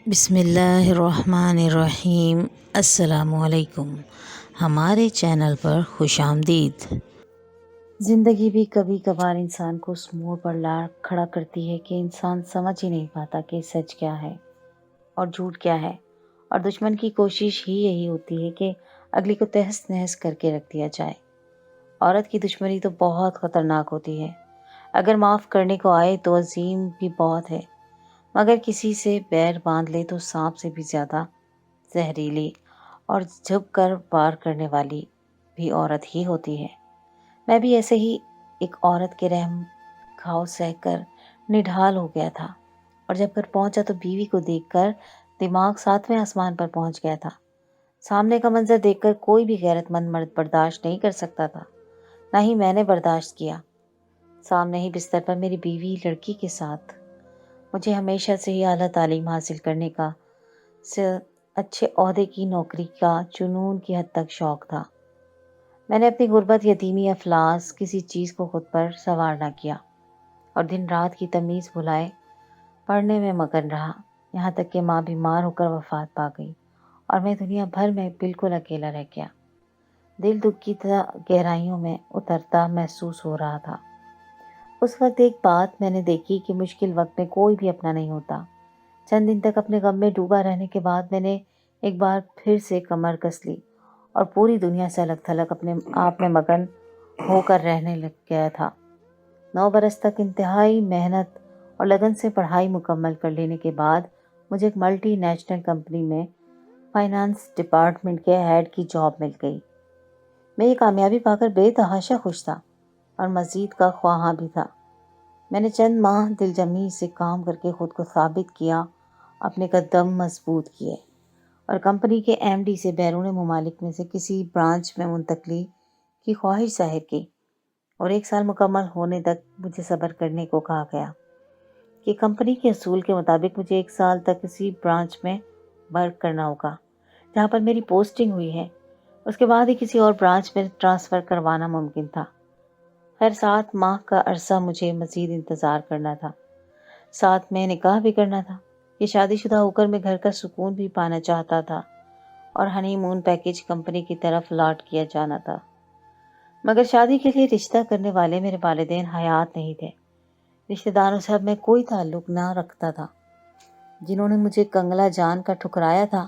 بسم اللہ الرحمن الرحیم۔ السلام علیکم، ہمارے چینل پر خوش آمدید۔ زندگی بھی کبھی کبھار انسان کو اس موڑ پر لا کھڑا کرتی ہے کہ انسان سمجھ ہی نہیں پاتا کہ سچ کیا ہے اور جھوٹ کیا ہے، اور دشمن کی کوشش ہی یہی ہوتی ہے کہ اگلی کو تہس نہس کر کے رکھ دیا جائے۔ عورت کی دشمنی تو بہت خطرناک ہوتی ہے، اگر معاف کرنے کو آئے تو عظیم بھی بہت ہے، مگر کسی سے بیر باندھ لے تو سانپ سے بھی زیادہ زہریلی اور جھک کر وار کرنے والی بھی عورت ہی ہوتی ہے۔ میں بھی ایسے ہی ایک عورت کے رحم گھاؤ سہ کر نڈھال ہو گیا تھا، اور جب گھر پہنچا تو بیوی کو دیکھ کر دماغ 7ویں آسمان پر پہنچ گیا تھا۔ سامنے کا منظر دیکھ کر کوئی بھی غیرت مند مرد برداشت نہیں کر سکتا تھا، نہ ہی میں نے برداشت کیا۔ سامنے ہی بستر پر میری بیوی لڑکی کے ساتھ۔ مجھے ہمیشہ سے ہی اعلیٰ تعلیم حاصل کرنے کا، اچھے عہدے کی نوکری کا جنون کی حد تک شوق تھا۔ میں نے اپنی غربت، یتیمی، افلاس کسی چیز کو خود پر سوار نہ کیا، اور دن رات کی تمیز بھلائے پڑھنے میں مگن رہا، یہاں تک کہ ماں بیمار ہو کر وفات پا گئی اور میں دنیا بھر میں بالکل اکیلا رہ گیا۔ دل دکھ کی گہرائیوں میں اترتا محسوس ہو رہا تھا۔ اس وقت ایک بات میں نے دیکھی کہ مشکل وقت میں کوئی بھی اپنا نہیں ہوتا۔ چند دن تک اپنے غم میں ڈوبا رہنے کے بعد میں نے ایک بار پھر سے کمر کس لی اور پوری دنیا سے الگ تھلگ اپنے آپ میں مگن ہو کر رہنے لگ گیا تھا۔ 9 برس تک انتہائی محنت اور لگن سے پڑھائی مکمل کر لینے کے بعد مجھے ایک ملٹی نیشنل کمپنی میں فائنانس ڈپارٹمنٹ کے ہیڈ کی جاب مل گئی۔ میں یہ کامیابی پا کر بے تحاشا خوش تھا اور مزید کا خواہاں بھی تھا۔ میں نے چند ماہ دل جمی سے کام کر کے خود کو ثابت کیا، اپنے قدم مضبوط کیے، اور کمپنی کے ایم ڈی سے بیرون ممالک میں سے کسی برانچ میں منتقلی کی خواہش ظاہر کی، اور 1 سال مکمل ہونے تک مجھے صبر کرنے کو کہا گیا کہ کمپنی کے اصول کے مطابق مجھے 1 سال تک اسی برانچ میں ورک کرنا ہوگا جہاں پر میری پوسٹنگ ہوئی ہے، اس کے بعد ہی کسی اور برانچ میں ٹرانسفر کروانا ممکن تھا۔ خیر 7 ماہ کا عرصہ مجھے مزید انتظار کرنا تھا، ساتھ میں نکاح بھی کرنا تھا۔ یہ شادی شدہ ہو کر میں گھر کا سکون بھی پانا چاہتا تھا اور ہنی مون پیکیج کمپنی کی طرف لاٹ کیا جانا تھا، مگر شادی کے لیے رشتہ کرنے والے میرے والدین حیات نہیں تھے۔ رشتہ داروں سے اب میں کوئی تعلق نہ رکھتا تھا، جنہوں نے مجھے کنگلا جان کا ٹھکرایا تھا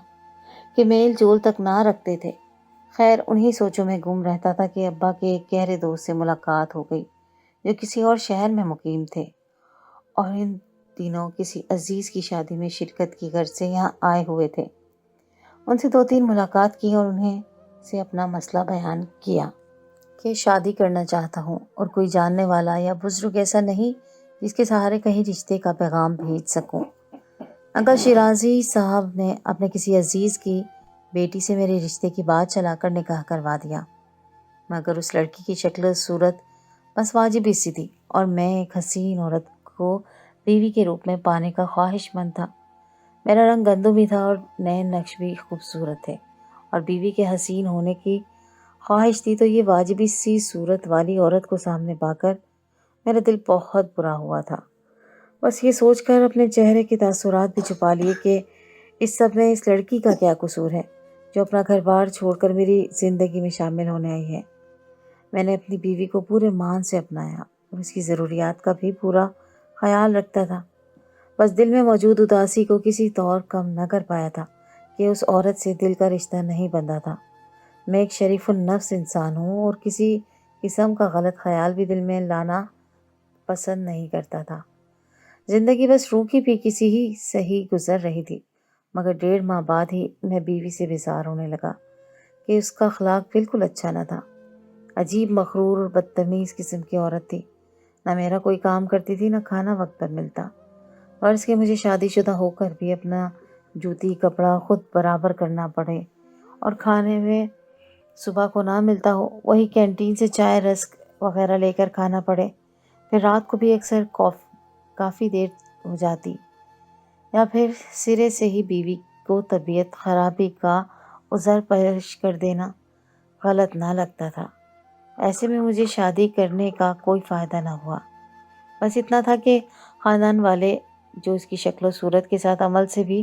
کہ میل جول تک نہ رکھتے تھے۔ خیر انہی سوچوں میں گم رہتا تھا کہ ابا کے ایک گہرے دوست سے ملاقات ہو گئی جو کسی اور شہر میں مقیم تھے، اور ان دنوں کسی عزیز کی شادی میں شرکت کی غرض سے یہاں آئے ہوئے تھے۔ ان سے 2-3 ملاقات کی اور انہیں سے اپنا مسئلہ بیان کیا کہ شادی کرنا چاہتا ہوں، اور کوئی جاننے والا یا بزرگ ایسا نہیں جس کے سہارے کہیں رشتے کا پیغام بھیج سکوں۔ انکل شیرازی صاحب نے اپنے کسی عزیز کی بیٹی سے میرے رشتے کی بات چلا کر نکاح کروا دیا، مگر اس لڑکی کی شکل صورت بس واجبی سی تھی، اور میں ایک حسین عورت کو بیوی کے روپ میں پانے کا خواہش مند تھا۔ میرا رنگ گندم بھی تھا اور نئے نقش بھی خوبصورت تھے، اور بیوی کے حسین ہونے کی خواہش تھی، تو یہ واجبی سی صورت والی عورت کو سامنے پا کر میرا دل بہت برا ہوا تھا۔ بس یہ سوچ کر اپنے چہرے کے تاثرات بھی چھپا لیے کہ اس سب میں اس لڑکی کا کیا قصور ہے جو اپنا گھر بار چھوڑ کر میری زندگی میں شامل ہونے آئی ہے۔ میں نے اپنی بیوی کو پورے مان سے اپنایا اور اس کی ضروریات کا بھی پورا خیال رکھتا تھا، بس دل میں موجود اداسی کو کسی طور کم نہ کر پایا تھا کہ اس عورت سے دل کا رشتہ نہیں بندھا تھا۔ میں ایک شریف النفس انسان ہوں اور کسی قسم کا غلط خیال بھی دل میں لانا پسند نہیں کرتا تھا۔ زندگی بس روکی پھیکی سی ہی صحیح گزر رہی تھی، مگر 1.5 ماہ بعد ہی میں بیوی سے بیزار ہونے لگا کہ اس کا اخلاق بالکل اچھا نہ تھا۔ عجیب مغرور اور بدتمیز قسم کی عورت تھی، نہ میرا کوئی کام کرتی تھی، نہ کھانا وقت پر ملتا۔ فرض کہ مجھے شادی شدہ ہو کر بھی اپنا جوتی کپڑا خود برابر کرنا پڑے، اور کھانے میں صبح کو نہ ملتا ہو وہی کینٹین سے چائے رسک وغیرہ لے کر کھانا پڑے، پھر رات کو بھی اکثر کافی دیر ہو جاتی، یا پھر سرے سے ہی بیوی کو طبیعت خرابی کا عذر پیش کر دینا غلط نہ لگتا تھا۔ ایسے میں مجھے شادی کرنے کا کوئی فائدہ نہ ہوا۔ بس اتنا تھا کہ خاندان والے جو اس کی شکل و صورت کے ساتھ عمل سے بھی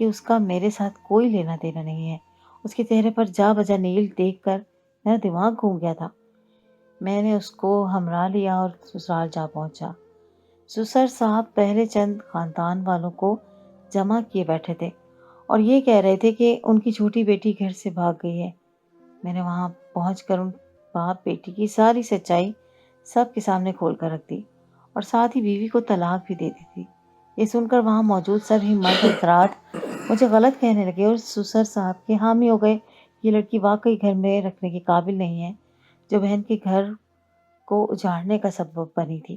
کہ اس کا میرے ساتھ کوئی لینا دینا نہیں ہے۔ اس کے چہرے پر جا بجا نیل دیکھ کر میرا دماغ گھوم گیا تھا۔ میں نے اس کو ہمراہ لیا اور سسرال جا پہنچا۔ سسر صاحب پہلے چند خاندان والوں کو جمع کیے بیٹھے تھے اور یہ کہہ رہے تھے کہ ان کی چھوٹی بیٹی گھر سے بھاگ گئی ہے۔ میں نے وہاں پہنچ کر ان باپ بیٹی کی ساری سچائی سب کے سامنے کھول کر رکھ دی اور ساتھ ہی بیوی کو طلاق بھی دے دی تھی۔ یہ سن کر وہاں موجود سبھی مرد حضرات مجھے غلط کہنے لگے اور سسر صاحب کے حامی ہو گئے۔ یہ لڑکی واقعی گھر میں رکھنے کے قابل نہیں ہے جو بہن کے گھر کو اجاڑنے کا سبب بنی تھی۔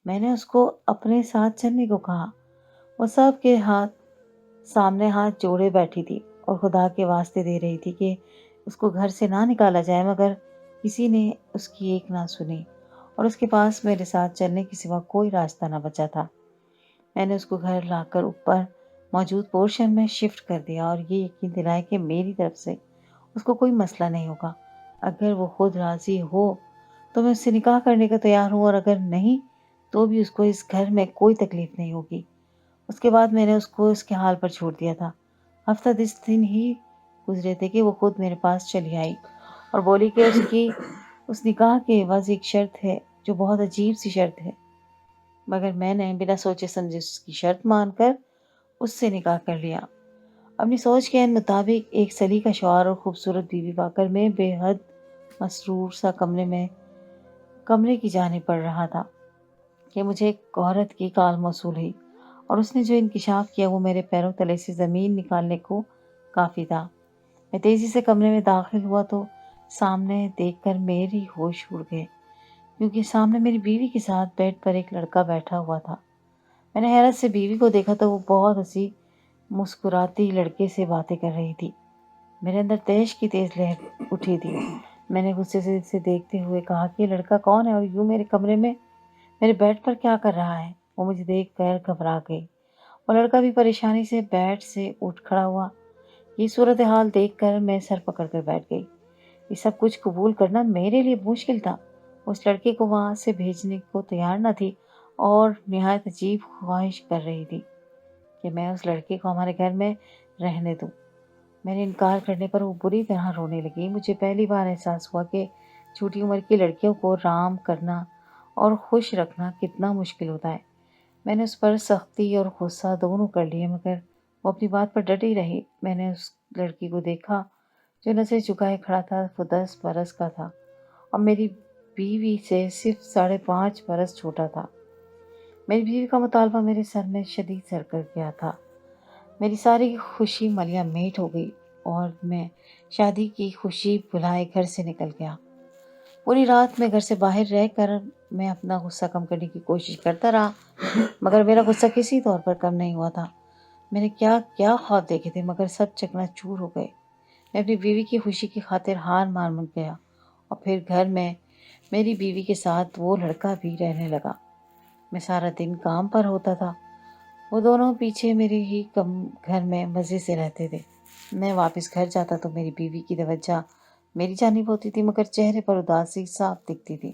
میں نے اس کو اپنے ساتھ چلنے کو کہا۔ وہ سب کے سامنے ہاتھ جوڑے بیٹھی تھی اور خدا کے واسطے دے رہی تھی کہ اس کو گھر سے نہ نکالا جائے، مگر کسی نے اس کی ایک نہ سنی اور اس کے پاس میرے ساتھ چلنے کے سوا کوئی راستہ نہ بچا تھا۔ میں نے اس کو گھر لا کر اوپر موجود پورشن میں شفٹ کر دیا اور یہ یقین دلایا کہ میری طرف سے اس کو کوئی مسئلہ نہیں ہوگا۔ اگر وہ خود راضی ہو تو میں اس سے نکاح کرنے کا تیار ہوں، اور اگر نہیں تو بھی اس کو اس گھر میں کوئی تکلیف نہیں ہوگی۔ اس کے بعد میں نے اس کو اس کے حال پر چھوڑ دیا تھا۔ ہفتہ 10 دن ہی گزرے تھے کہ وہ خود میرے پاس چلی آئی اور بولی کہ اس نکاح کے عوض ایک شرط ہے جو بہت عجیب سی شرط ہے، مگر میں نے بنا سوچے سمجھے اس کی شرط مان کر اس سے نکاح کر لیا۔ اپنی سوچ کے مطابق ایک سلیقہ شوہر اور خوبصورت بیوی پا کر میں بے حد مسرور سا کمرے کی جانب پڑ رہا تھا کہ مجھے ایک عورت کی کال موصول ہوئی اور اس نے جو انکشاف کیا وہ میرے پیروں تلے سے زمین نکالنے کو کافی تھا۔ میں تیزی سے کمرے میں داخل ہوا تو سامنے دیکھ کر میری ہوش اڑ گئے، کیونکہ سامنے میری بیوی کے ساتھ بیڈ پر ایک لڑکا بیٹھا ہوا تھا۔ میں نے حیرت سے بیوی کو دیکھا تو وہ بہت ہنسی مسکراتی لڑکے سے باتیں کر رہی تھی۔ میرے اندر تیش کی تیز لہر اٹھی تھی۔ میں نے غصے سے اسے دیکھتے ہوئے کہا کہ یہ لڑکا کون ہے اور یوں میرے کمرے میں میرے بیڈ پر کیا کر رہا ہے؟ وہ مجھے دیکھ کر گھبرا گئی۔ وہ لڑکا بھی پریشانی سے بیڈ سے اٹھ کھڑا ہوا۔ یہ صورتحال دیکھ کر میں سر پکڑ کر بیٹھ گئی۔ یہ سب کچھ قبول کرنا میرے لیے مشکل تھا۔ اس لڑکے کو وہاں سے بھیجنے کو تیار نہ تھی اور نہایت عجیب خواہش کر رہی تھی کہ میں اس لڑکے کو ہمارے گھر میں رہنے دوں۔ میرے انکار کرنے پر وہ بری طرح رونے لگی۔ مجھے پہلی بار احساس ہوا کہ چھوٹی عمر کی لڑکیوں کو رام کرنا اور خوش رکھنا کتنا مشکل ہوتا ہے۔ میں نے اس پر سختی اور غصہ دونوں کر لیے، مگر وہ اپنی بات پر ڈٹی رہی۔ میں نے اس لڑکی کو دیکھا جو نظر جھکائے کھڑا تھا۔ وہ 10 برس کا تھا اور میری بیوی سے صرف 5.5 برس چھوٹا تھا۔ میری بیوی کا مطالبہ میرے سر میں شدید سر کر گیا تھا۔ میری ساری خوشی ملیا میٹ ہو گئی اور میں شادی کی خوشی بھلائے گھر سے نکل گیا۔ پوری رات میں گھر سے باہر رہ کر میں اپنا غصہ کم کرنے کی کوشش کرتا رہا، مگر میرا غصہ کسی طور پر کم نہیں ہوا تھا۔ میں نے کیا کیا خواب دیکھے تھے، مگر سب چکنا چور ہو گئے۔ میں اپنی بیوی کی خوشی کی خاطر ہار مان گیا اور پھر گھر میں میری بیوی کے ساتھ وہ لڑکا بھی رہنے لگا۔ میں سارا دن کام پر ہوتا تھا، وہ دونوں پیچھے میرے ہی گھر میں مزے سے رہتے تھے۔ میں واپس گھر جاتا تو میری بیوی کی توجہ میری جانب ہوتی تھی، مگر چہرے پر اداسی صاف دکھتی تھی۔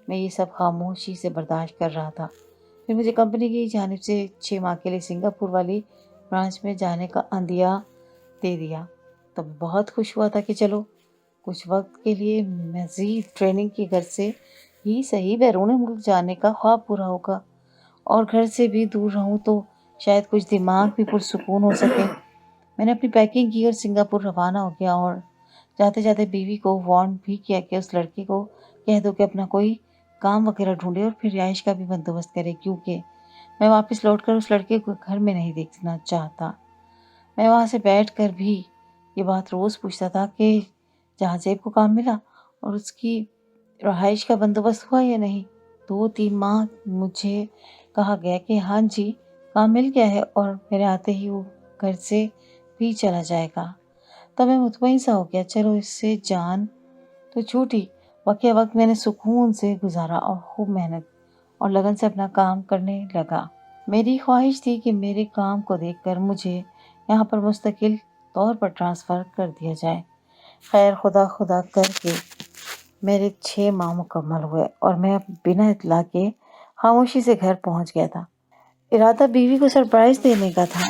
میں یہ سب خاموشی سے برداشت کر رہا تھا۔ پھر مجھے کمپنی کی جانب سے 6 ماہ کے لیے سنگاپور والی برانچ میں جانے کا عندیہ دے دیا تو میں بہت خوش ہوا تھا کہ چلو کچھ وقت کے لیے مزید ٹریننگ کی گھر سے ہی صحیح بیرون ملک جانے کا خواب پورا ہوگا، اور گھر سے بھی دور رہوں تو شاید کچھ دماغ بھی پرسکون ہو سکے۔ میں نے اپنی پیکنگ کی اور سنگاپور روانہ ہو گیا، اور جاتے جاتے بیوی کو وارن بھی کیا کہ اس لڑکے کو کہہ دو کہ اپنا کوئی کام وغیرہ ڈھونڈے اور پھر رہائش کا بھی بندوبست کرے، کیونکہ میں واپس لوٹ کر اس لڑکے کو گھر میں نہیں دیکھنا چاہتا۔ میں وہاں سے بیٹھ کر بھی یہ بات روز پوچھتا تھا کہ جہاں زیب کو کام ملا اور اس کی رہائش کا بندوبست ہوا یا نہیں۔ 2-3 ماہ مجھے کہا گیا کہ ہاں جی کام مل گیا ہے اور میرے آتے ہی وہ گھر سے بھی چلا جائے گا۔ تب میں مطمئن سا ہو گیا، چلو اس سے جان تو چھوٹی۔ واقعہ وقت میں نے سکون سے گزارا اور خوب محنت اور لگن سے اپنا کام کرنے لگا۔ میری خواہش تھی کہ میرے کام کو دیکھ کر مجھے یہاں پر مستقل طور پر ٹرانسفر کر دیا جائے۔ خیر خدا کر کے میرے 6 ماہ مکمل ہوئے اور میں بنا اطلاع کے خاموشی سے گھر پہنچ گیا تھا۔ ارادہ بیوی کو سرپرائز دینے کا تھا،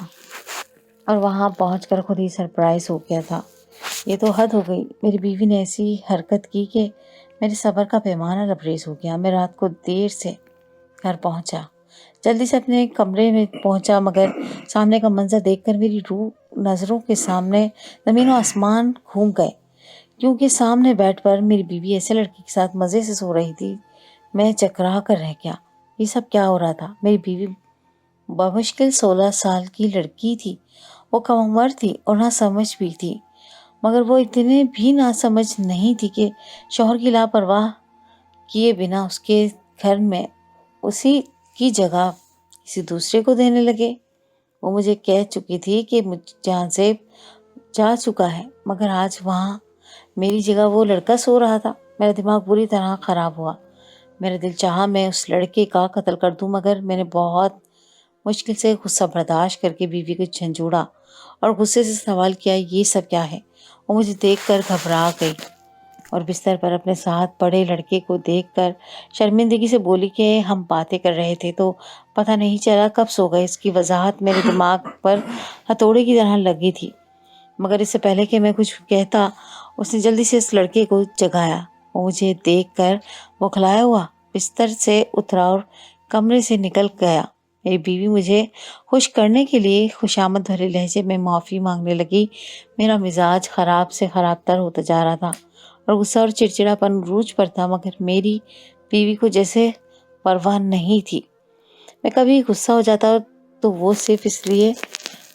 اور وہاں پہنچ کر خود ہی سرپرائز ہو گیا تھا۔ یہ تو حد ہو گئی، میری بیوی نے ایسی حرکت کی کہ میرے صبر کا پیمانہ لبریز ہو گیا۔ میں رات کو دیر سے گھر پہنچا، جلدی سے اپنے کمرے میں پہنچا، مگر سامنے کا منظر دیکھ کر میری روح نظروں کے سامنے زمین و آسمان گھوم گئے، کیونکہ سامنے بیڈ پر میری بیوی ایسے لڑکی کے ساتھ مزے سے سو رہی تھی۔ میں چکرا کر رہ گیا، یہ سب کیا ہو رہا تھا؟ میری بیوی بمشکل 16 سال کی لڑکی تھی، وہ کم عمر تھی اور نہ سمجھ بھی تھی، مگر وہ اتنے بھی نہ سمجھ نہیں تھی کہ شوہر کی لاپرواہ کیے بنا اس کے گھر میں اسی کی جگہ کسی دوسرے کو دینے لگے۔ وہ مجھے کہہ چکی تھی کہ جہاں زیب جا چکا ہے، مگر آج وہاں میری جگہ وہ لڑکا سو رہا تھا۔ میرا دماغ بری طرح خراب ہوا، میرا دل چاہا میں اس لڑکے کا قتل کر دوں، مگر میں نے بہت مشکل سے غصہ برداشت کر کے بیوی کو جھنجھوڑا اور غصے سے سوال کیا، یہ سب کیا ہے؟ وہ مجھے دیکھ کر گھبرا گئی اور بستر پر اپنے ساتھ پڑے لڑکے کو دیکھ کر شرمندگی سے بولی کہ ہم باتیں کر رہے تھے تو پتہ نہیں چلا کب سو گئے۔ اس کی وضاحت میرے دماغ پر ہتھوڑے کی طرح لگی تھی، مگر اس سے پہلے کہ میں کچھ کہتا اس نے جلدی سے اس لڑکے کو جگایا۔ وہ مجھے دیکھ کر بوکھلایا ہوا بستر سے اترا اور کمرے سے نکل گیا۔ میری بیوی مجھے خوش کرنے کے لیے خوشامد بھرے لہجے میں معافی مانگنے لگی۔ میرا مزاج خراب سے خراب تر ہوتا جا رہا تھا اور غصہ اور چڑچڑاپن عروج پر تھا، مگر میری بیوی کو جیسے پرواہ نہیں تھی۔ میں کبھی غصہ ہو جاتا تو وہ صرف اس لیے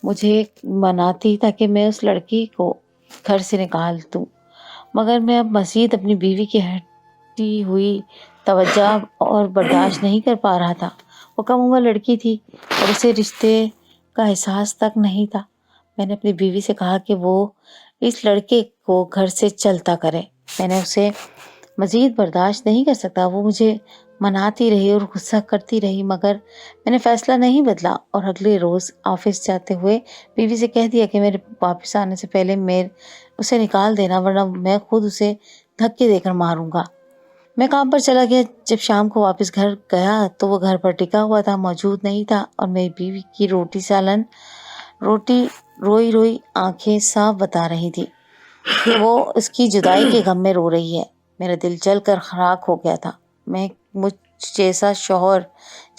مجھے مناتی تاکہ میں اس لڑکی کو گھر سے نکال دوں، مگر میں اب مزید اپنی بیوی کی ہٹی ہوئی توجہ اور برداشت نہیں کر پا رہا تھا۔ وہ کم عمر لڑکی تھی اور اسے رشتے کا احساس تک نہیں تھا۔ میں نے اپنی بیوی سے کہا کہ وہ اس لڑکے کو گھر سے چلتا کرے، میں نے اسے مزید برداشت نہیں کر سکتا۔ وہ مجھے مناتی رہی اور غصہ کرتی رہی، مگر میں نے فیصلہ نہیں بدلا اور اگلے روز آفس جاتے ہوئے بیوی سے کہہ دیا کہ میرے واپس آنے سے پہلے اسے نکال دینا، ورنہ میں خود اسے دھکے دے کر ماروں گا۔ میں کام پر چلا گیا۔ جب شام کو واپس گھر گیا تو وہ گھر پر ٹکا ہوا تھا، موجود نہیں تھا، اور میری بیوی کی روٹی روئی روئی آنکھیں صاف بتا رہی تھی کہ وہ اس کی جدائی کے غم میں رو رہی ہے۔ میرا دل جل کر خاک ہو گیا تھا۔ میں مجھ جیسا شوہر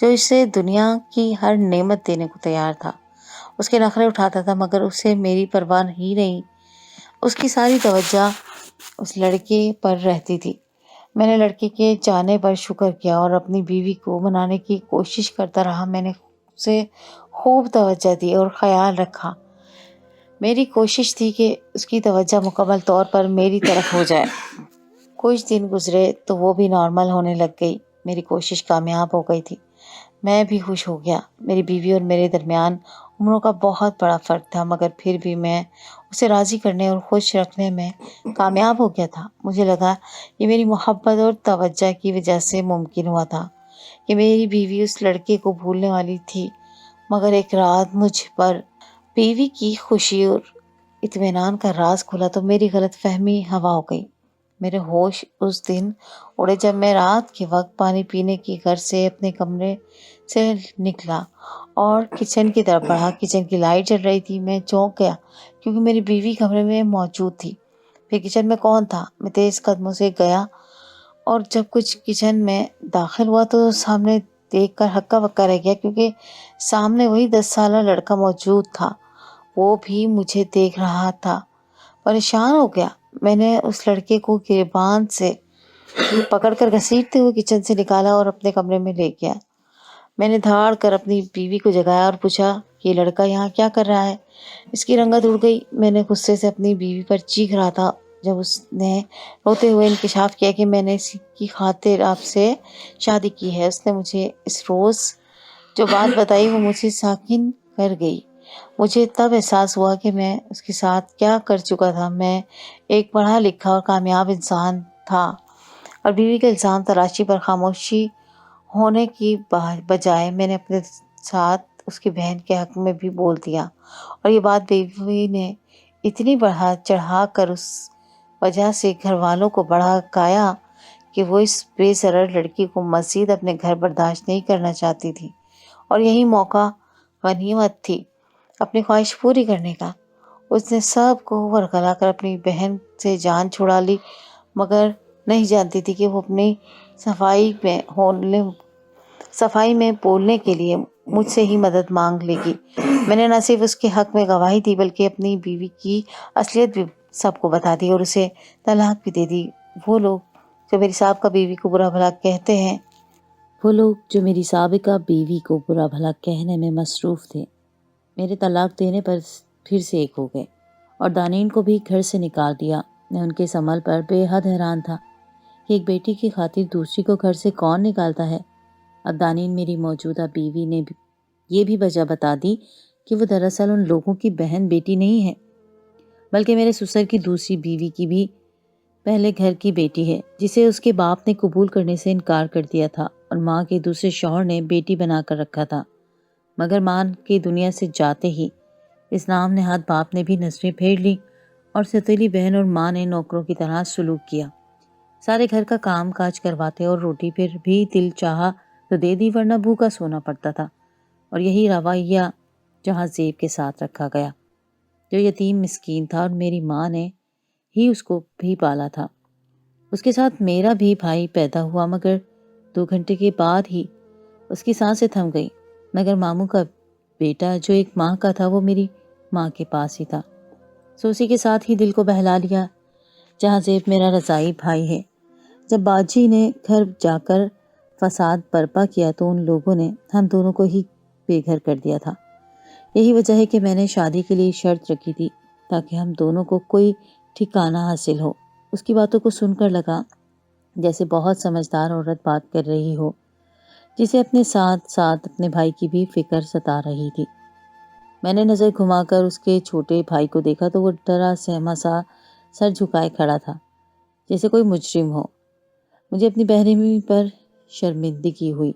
جو اسے دنیا کی ہر نعمت دینے کو تیار تھا، اس کے نخرے اٹھاتا تھا، مگر اسے میری پرواہ ہی نہیں۔ اس کی ساری توجہ اس لڑکے پر رہتی تھی۔ میں نے لڑکے کے جانے پر شکر کیا اور اپنی بیوی کو منانے کی کوشش کرتا رہا۔ میں نے اسے خوب توجہ دی اور خیال رکھا۔ میری کوشش تھی کہ اس کی توجہ مکمل طور پر میری طرف ہو جائے۔ کچھ دن گزرے تو وہ بھی نارمل ہونے لگ گئی۔ میری کوشش کامیاب ہو گئی تھی، میں بھی خوش ہو گیا۔ میری بیوی اور میرے درمیان عمروں کا بہت بڑا فرق تھا، مگر پھر بھی میں اسے راضی کرنے اور خوش رکھنے میں کامیاب ہو گیا تھا۔ مجھے لگا یہ میری محبت اور توجہ کی وجہ سے ممکن ہوا تھا کہ میری بیوی اس لڑکے کو بھولنے والی تھی، مگر ایک رات مجھ پر بیوی کی خوشی اور اطمینان کا راز کھلا تو میری غلط فہمی ہوا ہو گئی۔ میرے ہوش اس دن اڑے جب میں رات کے وقت پانی پینے کی غرض سے اپنے کمرے سے نکلا اور کچن کی طرف بڑھا۔ کچن کی لائٹ جل رہی تھی۔ میں چونک گیا کیونکہ میری بیوی کمرے میں موجود تھی۔ پھر کچن میں کون تھا؟ میں تیز قدموں سے گیا اور جب کچھ کچن میں داخل ہوا تو سامنے دیکھ کر ہکا بکا رہ گیا، کیونکہ سامنے وہی 10 سالہ لڑکا موجود تھا۔ وہ بھی مجھے دیکھ رہا تھا۔ پریشان ہو گیا، میں نے اس لڑکے کو گریبان سے پکڑ کر گھسیٹتے ہوئے کچن سے نکالا اور اپنے کمرے میں لے گیا۔ میں نے دھاڑ کر اپنی بیوی کو جگایا اور پوچھا کہ یہ لڑکا یہاں کیا کر رہا ہے؟ اس کی رنگت اڑ گئی۔ میں نے غصے سے اپنی بیوی پر چیخ رہا تھا جب اس نے روتے ہوئے انکشاف کیا کہ میں نے اس کی خاطر آپ سے شادی کی ہے۔ اس نے مجھے اس روز جو بات بتائی وہ مجھے ساکن کر گئی۔ مجھے تب احساس ہوا کہ میں اس کے ساتھ کیا کر چکا تھا۔ میں ایک پڑھا لکھا اور کامیاب انسان تھا اور بیوی کے الزام تراشی پر خاموشی ہونے کی بجائے میں نے اپنے ساتھ اس کی بہن کے حق میں بھی بول دیا، اور یہ بات بیوی نے اتنی بڑھا چڑھا کر اس وجہ سے گھر والوں کو بھڑکایا کہ وہ اس بے ضرر لڑکی کو مزید اپنے گھر برداشت نہیں کرنا چاہتی تھی، اور یہی موقع غنیمت تھی۔ اپنی خواہش پوری کرنے کا۔ اس نے سب کو ورگلا کر اپنی بہن سے جان چھڑا لی، مگر نہیں جانتی تھی کہ وہ اپنی صفائی میں بولنے کے لیے مجھ سے ہی مدد مانگ لے گی۔ میں نے نہ صرف اس کے حق میں گواہی دی بلکہ اپنی بیوی کی اصلیت بھی سب کو بتا دی اور اسے طلاق بھی دے دی۔ وہ لوگ جو میری سابقہ بیوی کو برا بھلا کہنے میں مصروف تھے، میرے طلاق دینے پر پھر سے ایک ہو گئے اور دانین کو بھی گھر سے نکال دیا۔ میں ان کے اس عمل پر بے حد حیران تھا کہ ایک بیٹی کی خاطر دوسری کو گھر سے کون نکالتا ہے۔ اب دانین میری موجودہ بیوی نے یہ بھی وجہ بتا دی کہ وہ دراصل ان لوگوں کی بہن بیٹی نہیں ہے، بلکہ میرے سسر کی دوسری بیوی کی بھی پہلے گھر کی بیٹی ہے، جسے اس کے باپ نے قبول کرنے سے انکار کر دیا تھا اور ماں کے دوسرے شوہر نے بیٹی بنا کر رکھا تھا۔ مگر ماں کی دنیا سے جاتے ہی اس نام نہاد باپ نے بھی نظریں پھیر لی اور ستیلی بہن اور ماں نے نوکروں کی طرح سلوک کیا۔ سارے گھر کا کام کاج کرواتے اور روٹی پھر بھی دل چاہا تو دے دی، ورنہ بھوکا سونا پڑتا تھا۔ اور یہی رویہ جہاں زیب کے ساتھ رکھا گیا، جو یتیم مسکین تھا اور میری ماں نے ہی اس کو بھی پالا تھا۔ اس کے ساتھ میرا بھی بھائی پیدا ہوا، مگر 2 گھنٹے کے بعد ہی اس کی سانسیں تھم گئی۔ مگر ماموں کا بیٹا جو 1 ماہ کا تھا وہ میری ماں کے پاس ہی تھا، سو اسی کے ساتھ ہی دل کو بہلا لیا۔ جہاں زیب میرا رضاعی بھائی ہے، جب باجی نے گھر جا کر فساد برپا کیا تو ان لوگوں نے ہم دونوں کو ہی بے گھر کر دیا تھا۔ یہی وجہ ہے کہ میں نے شادی کے لیے شرط رکھی تھی تاکہ ہم دونوں کو کوئی ٹھکانہ حاصل ہو۔ اس کی باتوں کو سن کر لگا جیسے بہت سمجھدار عورت بات کر رہی ہو، جسے اپنے ساتھ ساتھ اپنے بھائی کی بھی فکر ستا رہی تھی۔ میں نے نظر گھما کر اس کے چھوٹے بھائی کو دیکھا تو وہ ڈرا سہما سا سر جھکائے کھڑا تھا، جیسے کوئی مجرم ہو۔ مجھے اپنی بہرمی پر شرمندگی ہوئی۔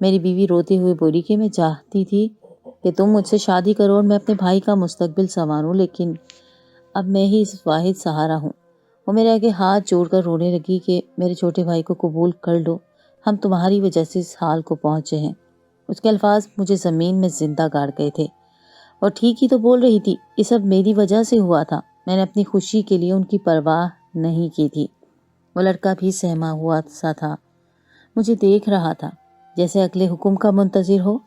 میری بیوی روتے ہوئے بولی کہ میں چاہتی تھی کہ تم مجھ سے شادی کرو اور میں اپنے بھائی کا مستقبل سنواروں، لیکن اب میں ہی اس واحد سہارا ہوں۔ وہ میرے آگے ہاتھ جوڑ کر رونے لگی کہ میرے چھوٹے بھائی کو قبول کر لو، ہم تمہاری وجہ سے اس حال کو پہنچے ہیں۔ اس کے الفاظ مجھے زمین میں زندہ گاڑ گئے تھے۔ اور ٹھیک ہی تو بول رہی تھی، یہ سب میری وجہ سے ہوا تھا۔ میں نے اپنی خوشی کے لیے ان کی پرواہ نہیں کی تھی۔ وہ لڑکا بھی سہما ہوا سا تھا، مجھے دیکھ رہا تھا جیسے اگلے حکم کا منتظر ہو۔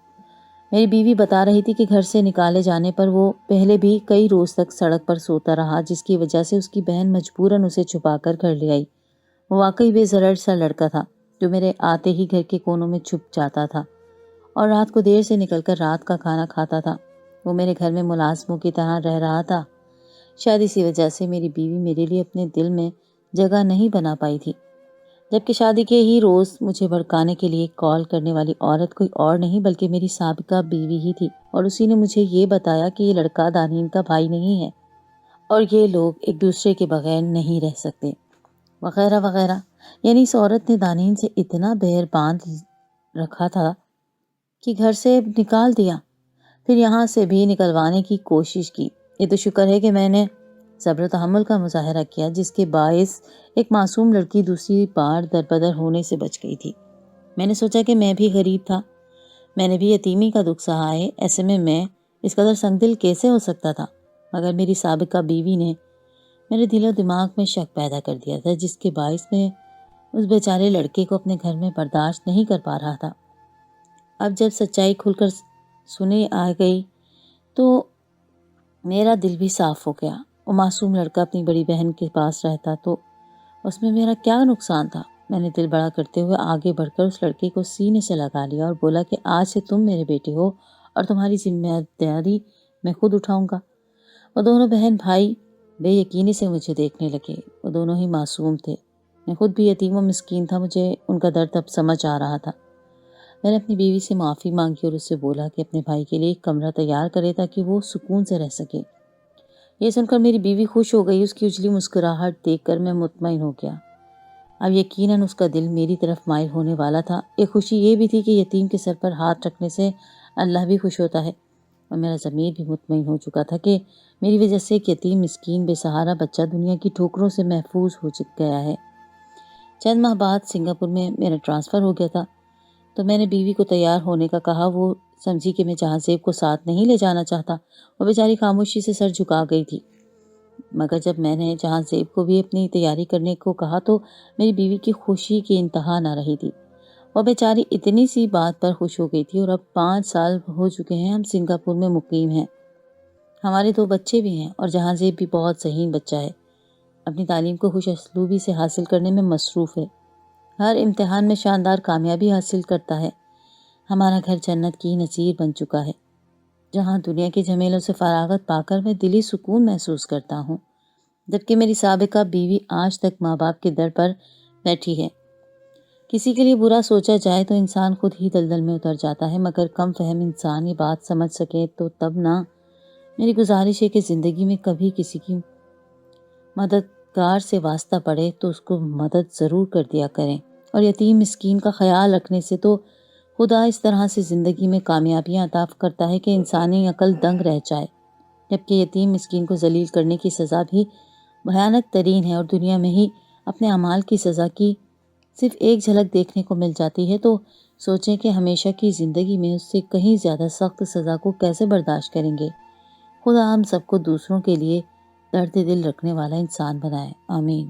میری بیوی بتا رہی تھی کہ گھر سے نکالے جانے پر وہ پہلے بھی کئی روز تک سڑک پر سوتا رہا، جس کی وجہ سے اس کی بہن مجبوراً اسے چھپا کر گھر لے آئی۔ وہ واقعی بے ضرر سا لڑکا تھا جو میرے آتے ہی گھر کے کونوں میں چھپ جاتا تھا اور رات کو دیر سے نکل کر رات کا کھانا کھاتا تھا۔ وہ میرے گھر میں ملازموں کی طرح رہ رہا تھا۔ شاید اسی وجہ سے میری بیوی میرے لیے اپنے دل میں جگہ نہیں بنا پائی تھی، جبکہ شادی کے ہی روز مجھے بھڑکانے کے لیے کال کرنے والی عورت کوئی اور نہیں بلکہ میری سابقہ بیوی ہی تھی، اور اسی نے مجھے یہ بتایا کہ یہ لڑکا دانین کا بھائی نہیں ہے اور یہ لوگ ایک دوسرے کے بغیر نہیں رہ سکتے، وغیرہ وغیرہ۔ یعنی اس عورت نے دانین سے اتنا بہر باندھ رکھا تھا کہ گھر سے نکال دیا، پھر یہاں سے بھی نکلوانے کی کوشش کی۔ یہ تو شکر ہے کہ میں نے صبر و تحمل کا مظاہرہ کیا، جس کے باعث ایک معصوم لڑکی دوسری بار دربدر ہونے سے بچ گئی تھی۔ میں نے سوچا کہ میں بھی غریب تھا، میں نے بھی یتیمی کا دکھ سہا ہے، ایسے میں اس قدر سنگ دل کیسے ہو سکتا تھا؟ مگر میری سابقہ بیوی نے میرے دل و دماغ میں شک پیدا کر دیا تھا، جس کے باعث میں اس بیچارے لڑکے کو اپنے گھر میں برداشت نہیں کر پا رہا تھا۔ اب جب سچائی کھل کر سنی آ گئی تو میرا دل بھی صاف ہو گیا۔ وہ معصوم لڑکا اپنی بڑی بہن کے پاس رہتا تو اس میں میرا کیا نقصان تھا؟ میں نے دل بڑا کرتے ہوئے آگے بڑھ کر اس لڑکے کو سینے سے لگا لیا اور بولا کہ آج سے تم میرے بیٹے ہو اور تمہاری ذمہ داری میں خود اٹھاؤں گا۔ وہ دونوں بہن بھائی بے یقینی سے مجھے دیکھنے لگے۔ وہ دونوں ہی معصوم تھے، میں خود بھی یتیم و مسکین تھا، مجھے ان کا درد اب سمجھ آ رہا تھا۔ میں نے اپنی بیوی سے معافی مانگی اور اس سے بولا کہ اپنے بھائی کے لیے ایک کمرہ تیار کرے تاکہ وہ سکون سے رہ سکے۔ یہ سن کر میری بیوی خوش ہو گئی۔ اس کی اجلی مسکراہٹ دیکھ کر میں مطمئن ہو گیا۔ اب یقیناً اس کا دل میری طرف مائل ہونے والا تھا۔ ایک خوشی یہ بھی تھی کہ یتیم کے سر پر ہاتھ رکھنے سے اللہ بھی خوش ہوتا ہے، اور میرا ضمیر بھی مطمئن ہو چکا تھا کہ میری وجہ سے ایک یتیم مسکین بے سہارا بچہ دنیا کی ٹھوکروں سے محفوظ ہو گیا ہے۔ چند ماہ بعد سنگاپور میں میرا ٹرانسفر ہو گیا تھا، تو میں نے بیوی کو تیار ہونے کا کہا۔ وہ سمجھی کہ میں جہاں زیب کو ساتھ نہیں لے جانا چاہتا، وہ بیچاری خاموشی سے سر جھکا گئی تھی۔ مگر جب میں نے جہاں زیب کو بھی اپنی تیاری کرنے کو کہا تو میری بیوی کی خوشی کی انتہا نہ رہی تھی۔ وہ بیچاری اتنی سی بات پر خوش ہو گئی تھی، اور اب 5 سال ہو چکے ہیں ہم سنگاپور میں مقیم ہیں۔ ہمارے 2 بچے بھی ہیں، اور جہاں زیب بھی بہت ذہین بچہ ہے، اپنی تعلیم کو خوش اسلوبی سے حاصل کرنے میں مصروف ہے، ہر امتحان میں شاندار کامیابی حاصل کرتا ہے۔ ہمارا گھر جنت کی نظیر بن چکا ہے، جہاں دنیا کے جھمیلوں سے فراغت پا کر میں دلی سکون محسوس کرتا ہوں، جبکہ میری سابقہ بیوی آج تک ماں باپ کے در پر بیٹھی ہے۔ کسی کے لیے برا سوچا جائے تو انسان خود ہی دلدل میں اتر جاتا ہے، مگر کم فہم انسان یہ بات سمجھ سکے تو تب نہ۔ میری گزارش ہے کہ زندگی میں کبھی کسی کی مددگار سے واسطہ پڑے تو اس کو مدد ضرور کر دیا کریں، اور یتیم مسکین کا خیال رکھنے سے تو خدا اس طرح سے زندگی میں کامیابیاں عطا کرتا ہے کہ انسانی عقل دنگ رہ جائے، جبکہ یتیم مسکین کو ذلیل کرنے کی سزا بھی بھیانک ترین ہے، اور دنیا میں ہی اپنے اعمال کی سزا کی صرف ایک جھلک دیکھنے کو مل جاتی ہے، تو سوچیں کہ ہمیشہ کی زندگی میں اس سے کہیں زیادہ سخت سزا کو کیسے برداشت کریں گے۔ خدا ہم سب کو دوسروں کے لیے درد دل رکھنے والا انسان بنائے، آمین۔